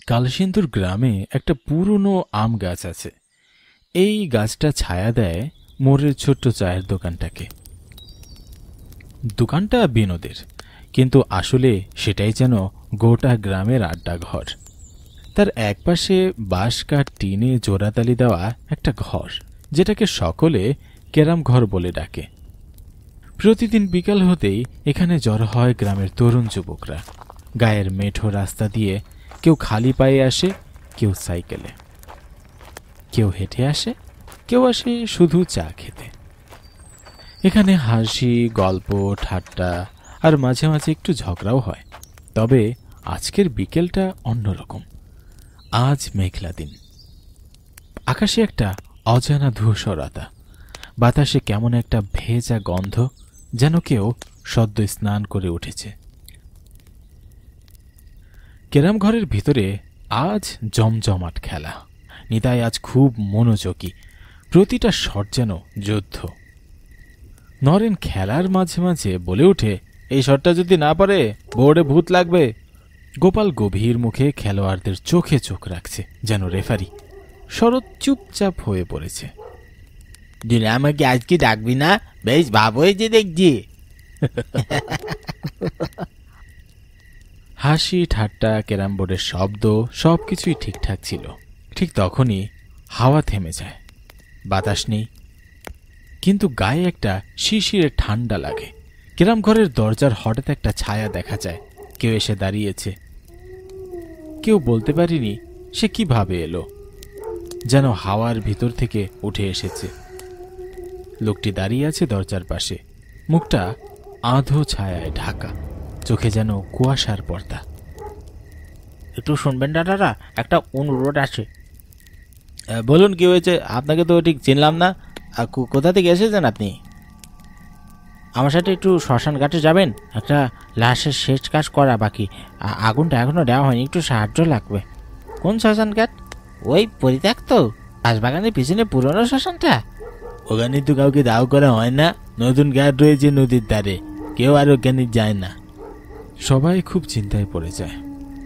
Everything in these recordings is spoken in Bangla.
কালসিন্দুর গ্রামে একটা পুরনো আম গাছ আছে। এই গাছটা ছায়া দেয় মোড়ের ছোট্ট চায়ের দোকানটাকে। দোকানটা বিনোদের, কিন্তু আসলে সেটাই যেন গোটা গ্রামের আড্ডাঘর। তার একপাশে বাঁশ কাঠ টিনে জোড়াতালি দেওয়া একটা ঘর, যেটাকে সকলে ক্যারাম ঘর বলে ডাকে। প্রতিদিন বিকাল হতেই এখানে জড়ো হয় গ্রামের তরুণ যুবকরা। গায়ের মেঠো রাস্তা দিয়ে কেউ খালি পায়ে আসে, কেউ সাইকেলে, কেউ হেঁটে আসে, কেউ আসে শুধু চা খেতে। এখানে হাসি, গল্প, ঠাট্টা আর মাঝে মাঝে একটু ঝগড়াও হয়। তবে আজকের বিকেলটা অন্যরকম। আজ মেঘলা দিন, আকাশে একটা অজানা ধূসরতা, বাতাসে কেমন একটা ভেজা গন্ধ, যেন কেউ সদ্য স্নান করে উঠেছে। ক্যারাম ঘরের ভিতরে আজ জমজমাট খেলা। নিতাই আজ খুব মনোযোগী, প্রতিটা শট যেন যুদ্ধ। নরেন খেলার মাঝে মাঝে বলে ওঠে, এই শটটা যদি না পারে বোর্ডে ভূত লাগবে। গোপাল গভীর মুখে খেলোয়াড়দের চোখে চোখ রাখছে, যেন রেফারি। শরৎ চুপচাপ হয়ে পড়েছে। আমাকে আজকে ডাকবি না? বেশ ভাব হয়েছে দেখছি। হাসি, ঠাট্টা, ক্যারাম বোর্ডের শব্দ সবকিছুই ঠিকঠাক ছিল। ঠিক তখনই হাওয়া থেমে যায়, বাতাস নেই, কিন্তু গায়ে একটা শিশিরে ঠান্ডা লাগে। ক্যারাম ঘরের দরজার হঠাৎ একটা ছায়া দেখা যায়। কেউ এসে দাঁড়িয়েছে। কেউ বলতে পারিনি সে কিভাবে এলো, যেন হাওয়ার ভিতর থেকে উঠে এসেছে। লোকটি দাঁড়িয়ে আছে দরজার পাশে, মুখটা আধো ছায়ায় ঢাকা, চোখে যেন কুয়াশার পর্দা। একটু শুনবেন দাদারা, একটা অনুরোধ আছে। বলুন, কি হয়েছে? আপনাকে তো ঠিক চিনলাম না। কোথা থেকে এসেছেন আপনি? আমার সাথে একটু শ্মশান ঘাটে যাবেন, একটা লাশের শেষ কাজ করা বাকি। আগুনটা এখনো দেওয়া হয়নি, একটু সাহায্য লাগবে। কোন শ্মশান ঘাট? ওই পরিত্যক্ত বাঁশবাগানের পিছনে পুরনো শ্মশানটা। ওখানে তো কাউকে দাও করা হয় না, নতুন ঘাট রয়েছে নদীর ধারে, কেউ আর ওখানে যায় না। সবাই খুব চিন্তায় পড়ে যায়।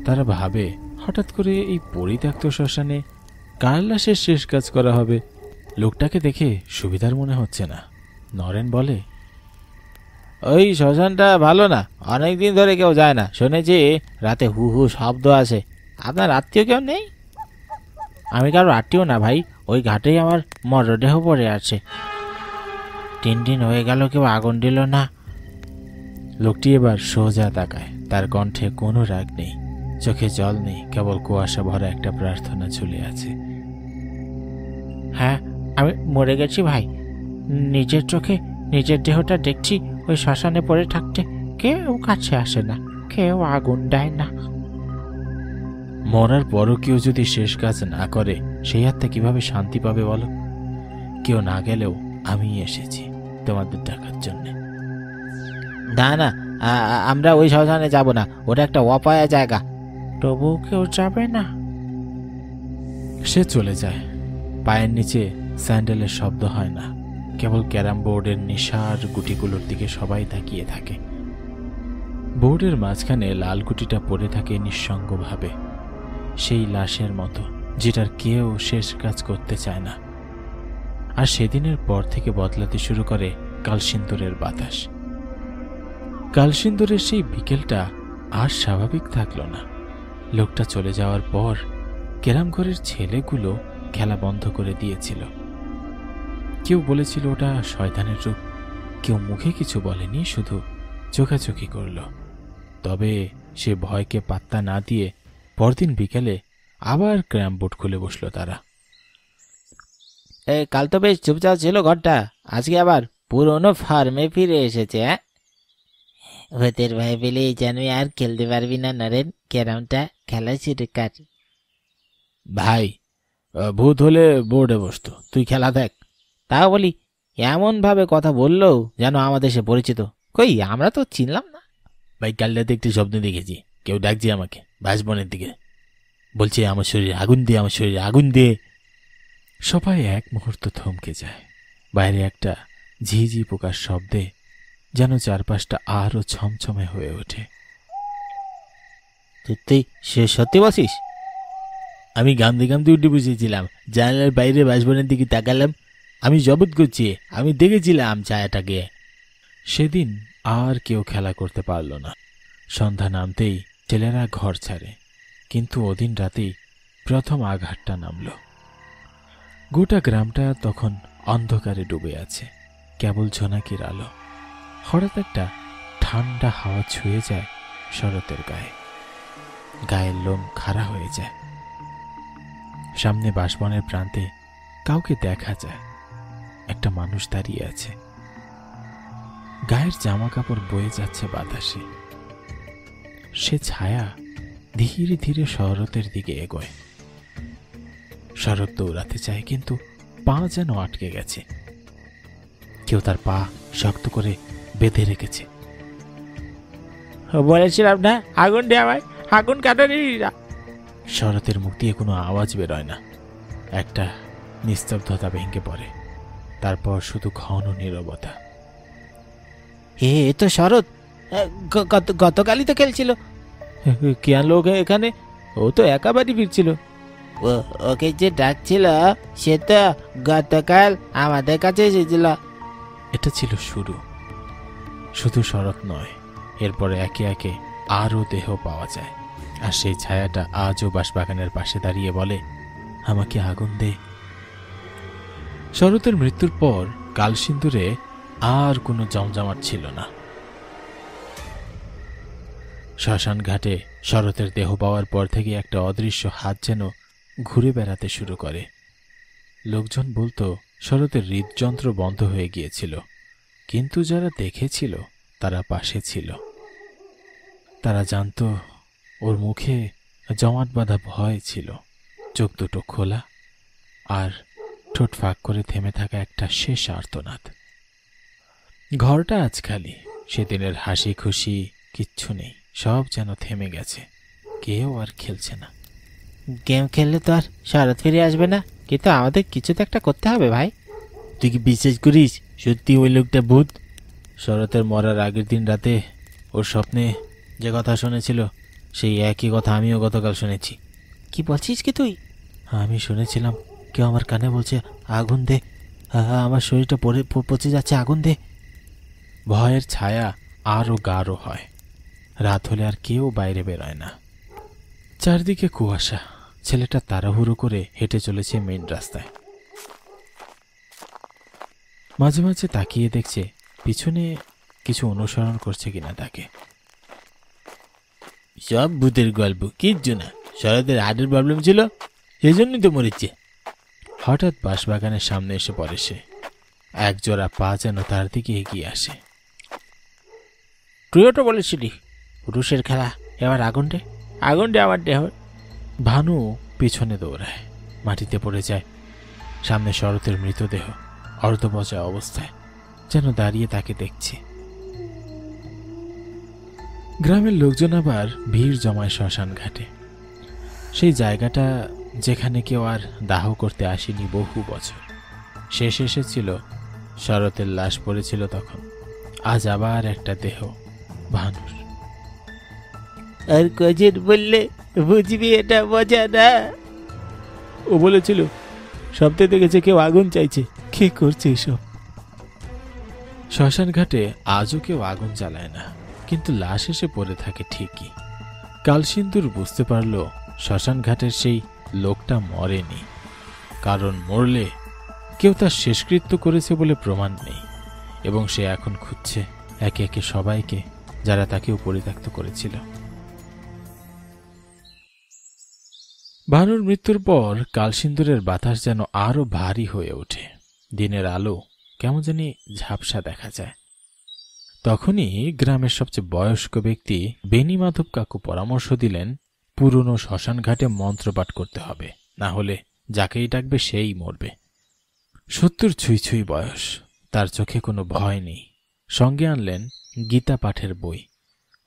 তারা ভাবে, হঠাৎ করে এই পরিত্যক্ত শ্মশানে কার লাশের শেষ কাজ করা হবে? লোকটাকে দেখে সুবিধার মনে হচ্ছে না। নরেন বলে, ওই শ্মশানটা ভালো না, অনেকদিন ধরে কেউ যায় না। শুনেছি রাতে হু হু শব্দ আসে। আপনার আত্মীয় কেউ নেই? আমি কারো আত্মীয় না ভাই, ওই ঘাটেই আমার মরদেহ পড়ে আছে। 3 দিন হয়ে গেল, কেউ আগুন দিল না। লোকটি এবার সোজা তাকায়। তার কণ্ঠে কোনো রাগ নেই, চোখে জল নেই, কেবল কুয়াশা ভরা একটা প্রার্থনা ঝুলে আছে। হ্যাঁ, আমি মরে গেছি ভাই। নিজের চোখে নিজের দেহটা দেখছি ওই শ্মশানে পড়ে থাকতে। কেউ কাছে আসে না, কেউ আগুন দেয় না। মরার পরও কেউ যদি শেষ কাজ না করে, সেই আত্মা কিভাবে শান্তি পাবে বলো? কেউ না গেলেও আমি এসেছি তোমাদের ডাকার জন্য। না না, আমরা ওই শ্মশানে যাব না, ওটা একটা অপায়া জায়গা। তবু কেউ যাবে না? সে চলে যায়। পায়ের নিচে স্যান্ডেলের শব্দ হয় না, কেবল ক্যারাম বোর্ডের নিশার গুটিগুলোর দিকে সবাই তাকিয়ে থাকে। বোর্ডের মাঝখানে লাল গুটিটা পড়ে থাকে নিঃসঙ্গভাবে, সেই লাশের মতো যেটার কেউ শেষ কাজ করতে চায় না। আর সেদিনের পর থেকে বদলাতে শুরু করে কালসিন্দুরের বাতাস। কালসিন্দুরের সেই বিকেলটা আর স্বাভাবিক থাকলো না। লোকটা চলে যাওয়ার পর ক্যারাম ঘরের ছেলেগুলো খেলা বন্ধ করে দিয়েছিল। কেউ বলেছিল ওটা শয়তানের রূপ, কেউ মুখে কিছু বলেনি, শুধু চোখাচোখি করল। তবে সে ভয়কে পাত্তা না দিয়ে পরদিন বিকেলে আবার ক্যারাম বোর্ড খুলে বসলো তারা। কাল তো বেশ চুপচাপ ছিল ঘরটা, আজকে আবার পুরনো ফার্মে ফিরে এসেছে। ভূতের ভয় পেলে যেন আর খেলতে পারবি না নরেন, ক্যারামটা খেলা শুরু কর। ভাই, ভূত হলে বোর্ডে বসতো, তুই খেলা দেখ। তাও বলি, এমন ভাবে কথা বললো যেন আমাদের সে পরিচিত। কই, আমরা তো চিনলাম না। ভাই, কাল রাতে একটি স্বপ্ন দেখেছি, কেউ ডাকছে আমাকে বাঁশবনের দিকে, বলছে আমার শরীরে আগুন দিয়ে, আমার শরীরে আগুন দিয়ে। সবাই এক মুহূর্ত থমকে যায়। বাইরে একটা ঝিঝি পোকার শব্দে যেন চারপাশটা আরো ছমছমে হয়ে ওঠে। তুই সত্যি বলছিস? আমি গামদে গামদে উঠে বসেছিলাম, জানালার বাইরে বাসবনের দিকে তাকালাম। আমি জবত করছি, আমি দেখেছিলাম ছায়াটাকে। সেদিন আর কেউ খেলা করতে পারল না। সন্ধ্যা নামতেই ছেলেরা ঘর ছাড়ে, কিন্তু ওদিন রাতেই প্রথম আঘাতটা নামল। গোটা গ্রামটা তখন অন্ধকারে ডুবে আছে, কেবল ঝোনাকির আলো। হঠাৎ একটা ঠান্ডা হাওয়া ছুঁয়ে যায় শরতের গায়ে, গায়ের লোম খাড়া হয়ে যায়। সামনে বাঁশবনের প্রান্তে কাউকে দেখা যায়, একটা মানুষ দাঁড়িয়ে আছে, গায়ের জামা কাপড় বয়ে যাচ্ছে বাতাসে। সে ছায়া ধীরে ধীরে শরতের দিকে এগোয়। শরৎ দৌড়াতে চায়, কিন্তু পা যেন আটকে গেছে। কেউ তার পা শক্ত করে বেঁধে রেখেছে। বলেছিলাম না, আগুন দে আমায়, আগুন কাটারি। শরতের মুখ দিয়ে কোনো আওয়াজ বেরোয় না। একটা নিস্তব্ধতা ভেঙে পড়ে, তারপর শুধু ঘন নীরবতা। এ তো শরৎ, গতকালই তো খেলছিল। কে আনলো ওকে এখানে? ও তো একা বাড়ি ফিরছিল। ওকে যে ডাকছিল সে তো গতকাল আমাদের কাছে এসেছিল। এটা ছিল শুরু। শুধু শরৎ নয়, এরপরে একে একে আরও দেহ পাওয়া যায়। আর সেই ছায়াটা আজও বাঁশবাগানের পাশে দাঁড়িয়ে বলে, আমাকে আগুন দে। শরতের মৃত্যুর পর কালসিন্দুরে আর কোনো জমজমাট ছিল না। শ্মশান ঘাটে শরতের দেহ পাওয়ার পর থেকে একটা অদৃশ্য হাত যেন ঘুরে বেড়াতে শুরু করে। লোকজন বলতো শরতের হৃদযন্ত্র বন্ধ হয়ে গিয়েছিল, কিন্তু যারা দেখেছিল তারা পাশে ছিল। তারা জানত ওর মুখে জমাট বাঁধা ভয় ছিল, চোখ দুটো খোলা, আর ঠোঁট ফাঁক করে থেমে থাকা একটা শেষ আর্তনাদ। ঘরটা আজ খালি, সেদিনের হাসি খুশি কিচ্ছু নেই, সব যেন থেমে গেছে, কেউ আর খেলছে না। গেম খেললে তো আর শরৎ ফিরে আসবে না, কিন্তু আমাদের কিছু তো একটা করতে হবে ভাই। তুই কি বিশ্বাস করিস সত্যি ওই লোকটা ভূত? শরতের মরার আগের দিন রাতে ওর স্বপ্নে যে কথা শুনেছিল, সেই একই কথা আমিও গতকাল শুনেছি। কি বলছিস কি তুই? আমি শুনেছিলাম, কেউ আমার কানে বলছে আগুন দে, আমার শরীরটা পচে যাচ্ছে, আগুন দে। ভয়ের ছায়া আরও গাঢ় হয়। রাত হলে আর কেউ বাইরে বেরোয় না। চারদিকে কুয়াশা। ছেলেটা তাড়াহুড়ো করে হেঁটে চলেছে মেইন রাস্তায়। মাঝে মাঝে তাকিয়ে দেখছে পিছনে কিছু অনুসরণ করছে কিনা তাকে। সব ভূতের গল্প, কিচ্ছু না। শরতের হার্টের প্রবলেম ছিল, সেই জন্যই তো মরেছে। হঠাৎ বাঁশবাগানের সামনে এসে পড়ে সে। একজোড়া পা যেন তার দিকে এগিয়ে আসে। তুইও তো বলেছিলি পুরুষের খেলা, এবার আগুন দে, আগুন দে আমার দেহ। ভানু পিছনে দৌড়ায়, মাটিতে পড়ে যায়। সামনে শরতের মৃতদেহ, অর্ধপচা অবস্থায়, যেন দাঁড়িয়ে তাকে দেখছে। গ্রামের লোকজন আবার ভিড় জমায় শ্মশান ঘাটে। সেই জায়গাটা যেখানে কেউ আর দাহ করতে আসেনি বহু বছর। শেষ এসেছিল, শরতের লাশ পড়েছিল তখন। আজ আবার একটা দেহ, ভানুর। আর কজন বললে বুঝবি এটা মজা না? ও বলেছিল স্বপ্নে দেখেছে কেউ আগুন চাইছে। কে করছে এসব? শ্মশান ঘাটে আজও কেউ আগুন জ্বালায় না, কিন্তু লাশ এসে পড়ে থাকে ঠিকই। কালসিন্দুর বুঝতে পারল শ্মশান ঘাটের সেই লোকটা মরেনি, কারণ মরলে কেউ তার শেষকৃত্য করেছে বলে প্রমাণ নেই, এবং সে এখন খুঁজছে একে একে সবাইকে যারা তাকেও পরিত্যক্ত করেছিল। ভানুর মৃত্যুর পর কালসিন্দুরের বাতাস যেন আরো ভারী হয়ে ওঠে। দিনের আলো কেমন জানি ঝাপসা দেখা যায়। তখনই গ্রামের সবচেয়ে বয়স্ক ব্যক্তি বেনি মাধব কাকু পরামর্শ দিলেন, পুরনো শ্মশান ঘাটে মন্ত্রপাঠ করতে হবে, না হলে যাকেই ডাকবে সেই মরবে। 70 ছুঁই ছুঁই বয়স, তার চোখে কোনো ভয় নেই। সঙ্গে আনলেন গীতা পাঠের বই,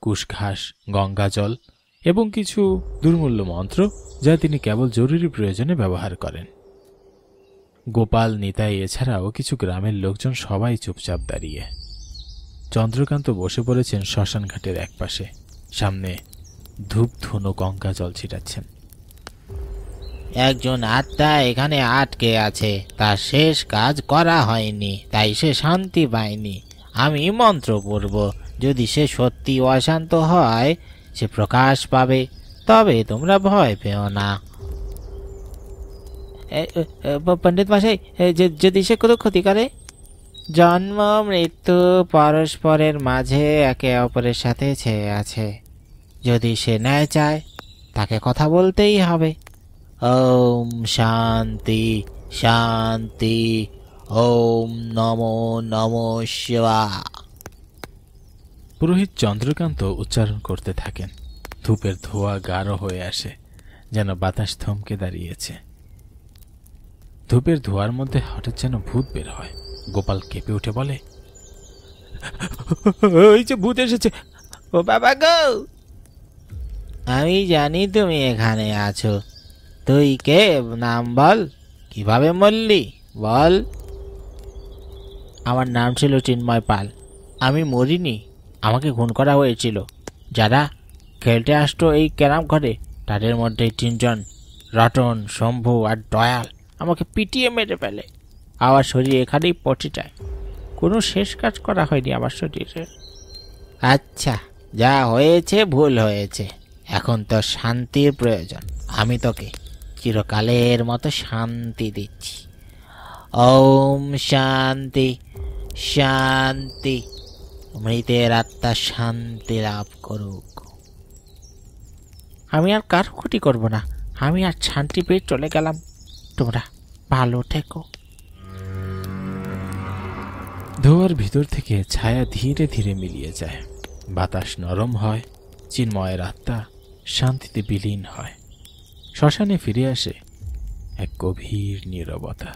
কুশঘাস, গঙ্গা জল এবং কিছু দুর্মূল্য মন্ত্র, যা তিনি কেবল জরুরি প্রয়োজনে ব্যবহার করেন। গোপাল, নিতাই এছাড়াও কিছু গ্রামের লোকজন সবাই চুপচাপ দাঁড়িয়ে। চন্দ্রকান্ত বসে পড়েছেন শ্মশান ঘাটের একপাশে, সামনে ধূপ ধুনো গঙ্গা জল ছিটাচ্ছেন। একজন আত্মা এখানে আটকে আছে, তার শেষ কাজ করা হয়নি, তাই সে শান্তি পায়নি। আমি মন্ত্র পড়ব, যদি সে সত্যি অশান্ত হয় সে প্রকাশ পাবে, তবে তোমরা ভয় পেও না। পণ্ডিত মশাই, যদি সে কোনো ক্ষতি করে? জন্ম মৃত্যু পরস্পরের মাঝে একে অপরের সাথে ছেয়ে আছে, যদি সে ন্যায় চায় তাকে কথা বলতেই হবে। ওম শান্তি শান্তি, ওম নমো নমো শিবায়। পুরোহিত চন্দ্রকান্ত উচ্চারণ করতে থাকেন। ধূপের ধোঁয়া গাঢ় হয়ে আসে, যেন বাতাস থমকে দাঁড়িয়েছে। ধূপের ধোঁয়ার মধ্যে হঠাৎ যেন ভূত বের হয়। গোপাল কেঁপে উঠে বলে, ওই যে ভূত এসেছে! ও বাবা গো! আমি জানি তুমি এখানে আছো। তুই কে? নাম বল। কিভাবে মরলি বল। আমার নাম ছিল চিন্ময় পাল। আমি মরিনি, আমাকে খুন করা হয়েছিল। যারা খেলতে আসতো এই ক্যারাম ঘরে, তাদের মধ্যে 3 জন, রতন, শম্ভু আর দয়াল, আমাকে পিটিয়ে মেরে ফেলে। আমার শরীর এখানেই পচে যায়। কোনো শেষ কাজ করা হয়নি আমার শরীরে। আচ্ছা, যা হয়েছে ভুল হয়েছে। এখন তো শান্তির প্রয়োজন। আমি তোকে চিরকালের মতো শান্তি দিচ্ছি। ওম শান্তি শান্তি, মৃতের আত্মা শান্তি লাভ করুক। আমি আর কার ক্ষতি করব না। আমি আর শান্তি পেয়ে চলে গেলাম। তোমরা ভালো থেকো। ধোঁয়ার ভিতর থেকে ছায়া ধীরে ধীরে মিলিয়ে যায়। বাতাস নরম হয়। চিন্ময়ের আত্মা শান্তিতে বিলীন হয়। শ্মশানে ফিরে আসে এক গভীর নীরবতা।